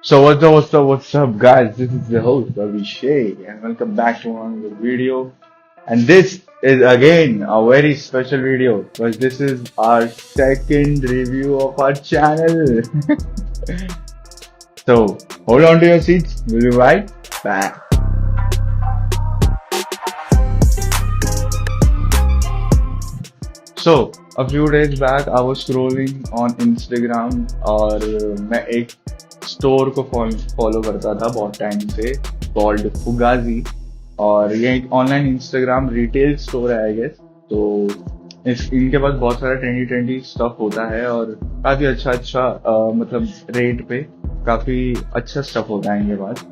What's up, guys? This is the host Abhishek, and welcome back to another video. And this is again a very special video because this is our second review of our channel. So hold on to your seats. We'll be right back. So a few days back, I was scrolling on Instagram और मैं एक store को follow करता था बहुत time से called फुगाजी और ये एक ऑनलाइन इंस्टाग्राम रिटेल स्टोर है आई गेस। तो इनके पास बहुत सारा ट्रेंडी स्टफ होता है और काफी अच्छा मतलब रेट पे काफी अच्छा स्टफ होता है इनके पास।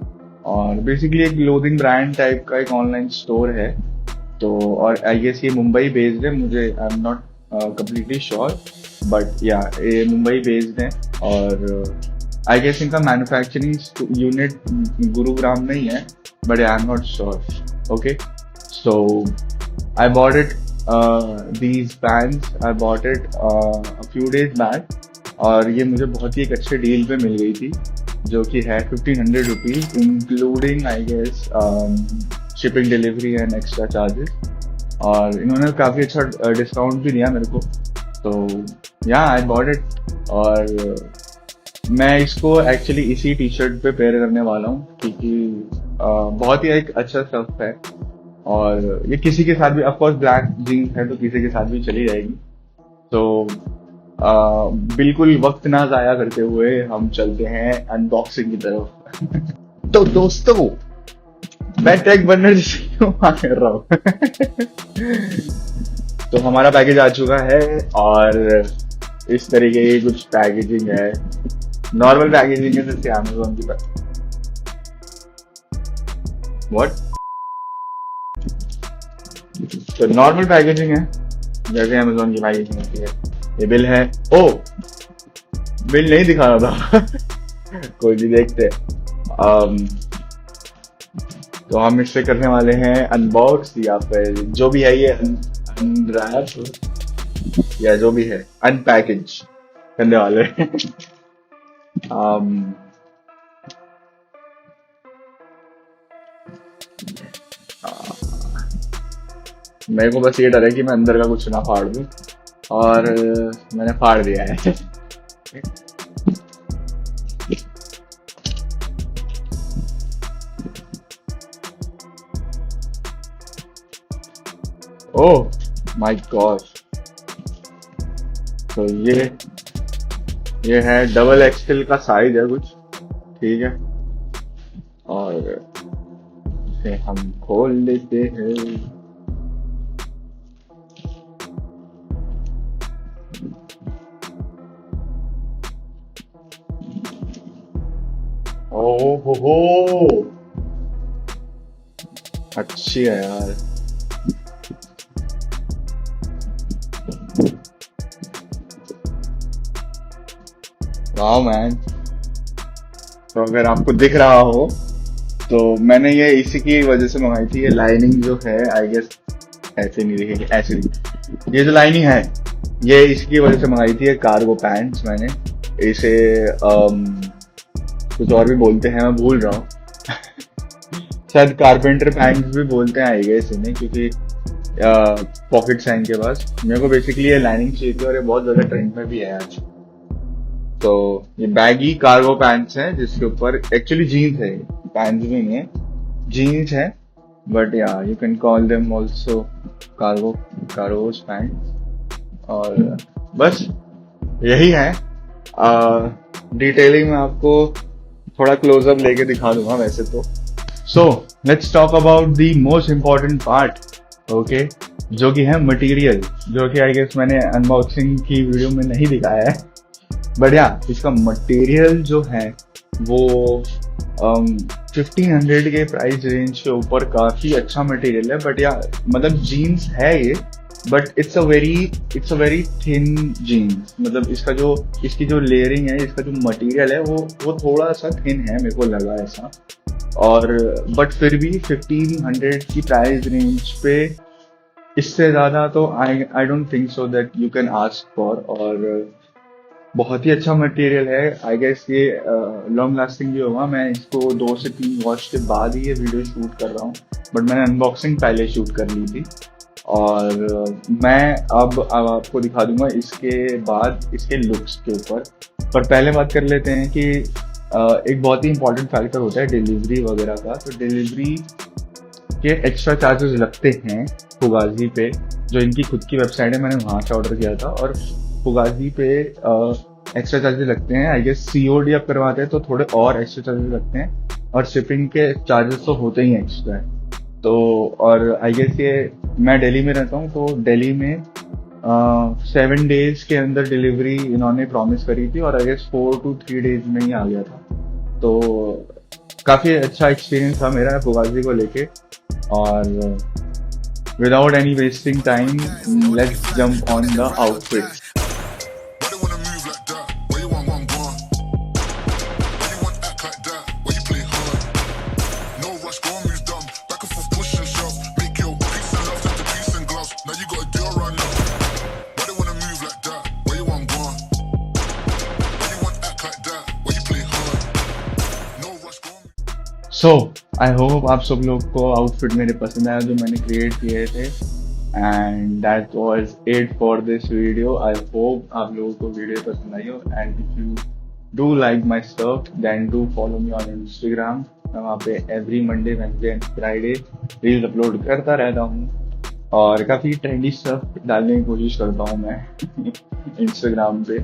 और बेसिकली एक क्लोथिंग ब्रांड टाइप का एक ऑनलाइन स्टोर है। तो और आई गेस ये मुंबई बेस्ड है, मुझे I am not completely sure but या ये मुंबई बेस्ड है। और आई गेस इनका मैन्युफैक्चरिंग यूनिट गुरुग्राम में ही है but I am not sure. Okay, so I bought it these pants, I bought it a few days back और ये मुझे बहुत ही एक अच्छे डील पे मिल गई थी जो कि है 1500 rupees including I guess shipping delivery and extra charges. और इन्होंने काफ़ी अच्छा डिस्काउंट भी दिया मेरे को। तो या आई बॉट इट और मैं इसको एक्चुअली इसी टी शर्ट पे पेयर करने वाला हूँ क्योंकि बहुत ही एक अच्छा स्टफ है और ये किसी के साथ भी, ऑफकोर्स ब्लैक जीन्स है तो किसी के साथ भी चली जाएगी। तो बिल्कुल वक्त ना जाया करते हुए हम चलते हैं अनबॉक्सिंग की तरफ। तो दोस्तों मैं टेक बनर क्यों कर रहा हूँ तो हमारा पैकेज आ चुका है और इस तरीके की कुछ पैकेजिंग है। नॉर्मल पैकेजिंग है जैसे अमेज़न की व्हाट तो नॉर्मल पैकेजिंग है जैसे अमेज़न की पैकेजिंग होती है। ये बिल है। ओ बिल नहीं दिखा रहा था कोई भी देखते। तो हम इससे करने वाले हैं अनबॉक्स या फिर जो भी है ये अनरैप या जो भी है अनपैकेज करने वाले हैं। मेरे को बस ये डर है कि मैं अंदर का कुछ ना फाड़ दूं और मैंने फाड़ दिया है। Oh my God. तो ये है डबल एक्सएल का साइज है कुछ, ठीक है। और इसे हम खोल लेते हैं। ओह हो अच्छी है यार। Wow man. तो अगर आपको दिख रहा हो तो मैंने ये इसी की वजह से मंगाई थी। ये लाइनिंग जो है आई गेस ऐसे नहीं दिखेगी, ऐसे नहीं। ये जो लाइनिंग है ये इसकी वजह से मंगाई थी। ये कार्गो पैंट्स मैंने इसे कुछ और भी बोलते हैं, मैं भूल रहा हूँ शायद कारपेंटर पैंट्स भी बोलते हैं आई गेस इन्हें क्योंकि पॉकेट्स हैं इनके पास। मेरे को बेसिकली ये लाइनिंग चाहिए थी और ये बहुत ज्यादा ट्रेंड में भी है आज। तो ये बैगी कार्गो पैंट्स हैं जिसके ऊपर एक्चुअली जीन्स है, पैंट्स भी नहीं है, जीन्स है बट या you can call them also cargos pants. और बस यही है। डिटेलिंग में आपको थोड़ा क्लोजअप लेके दिखा दूंगा वैसे तो। So let's talk about the most important part, okay, जो कि है मटेरियल, जो कि आई गेस मैंने अनबॉक्सिंग की वीडियो में नहीं दिखाया है बट या इसका मटेरियल जो है वो 1500 के प्राइस रेंज के ऊपर काफी अच्छा मटेरियल है। बट या मतलब जीन्स है ये but it's a very thin jeans. मतलब इसकी जो लेयरिंग है, इसका जो मटेरियल है वो थोड़ा सा थिन है, मेरे को लगा ऐसा। और बट फिर भी 1500 की प्राइस रेंज पे इससे ज्यादा तो I don't think so that you can ask for. और बहुत ही अच्छा मटेरियल है। आई गेस ये लॉन्ग लास्टिंग भी होगा। मैं इसको 2 से 3 वॉच के बाद ही ये वीडियो शूट कर रहा हूँ, बट मैंने अनबॉक्सिंग पहले शूट कर ली थी। और मैं अब आपको दिखा दूंगा इसके बाद इसके लुक्स के ऊपर। पर पहले बात कर लेते हैं कि एक बहुत ही इंपॉर्टेंट फैक्टर होता है डिलीवरी वगैरह का। तो डिलीवरी के एक्स्ट्रा चार्जेस लगते हैं फुगाजी पे, जो इनकी खुद की वेबसाइट है, मैंने वहाँ से ऑर्डर किया था। और फुगाजी पे एक्स्ट्रा चार्जेस लगते हैं। आई गेस सीओडी आप करवाते हैं तो थोड़े और एक्स्ट्रा चार्जेस लगते हैं, और शिपिंग के चार्जेस तो होते ही एक्स्ट्रा है। तो और आई गेस ये मैं दिल्ली में रहता हूँ, तो दिल्ली में 7 डेज के अंदर डिलीवरी इन्होंने प्रॉमिस करी थी, और आई गेस 4 to 3 डेज में ही आ गया था। तो काफ़ी अच्छा एक्सपीरियंस था मेरा फुगाजी को लेके। और without any wasting time, let's jump on the outfit. So I hope आप सब लोग को आउटफिट मेरे पसंद आया जो मैंने क्रिएट किए थे। And that was it for this video. I hope आप लोगों को वीडियो पसंद आई हो। And if you do like my stuff then do follow me on Instagram. मैं वहाँ पे every Monday, Wednesday and Friday reel upload करता रहता हूँ, और काफ़ी ट्रेंडी स्टफ डालने की कोशिश करता हूँ मैं इंस्टाग्राम पे।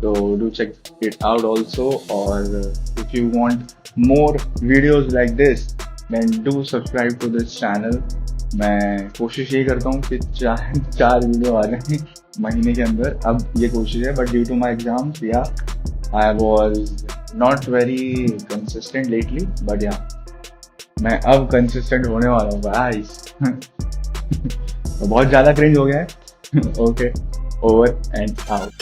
तो do check it out also. और if you want more videos like this then do subscribe to this channel। मैं कोशिश यही करता हूँ कि 4 वीडियो आ रहे हैं महीने के अंदर। अब ये कोशिश है, but due to my exams I was not very consistent lately, but मैं अब कंसिस्टेंट होने वाला हूँ गाइस। बहुत ज़्यादा क्रिंज हो गया है। Okay, over and out.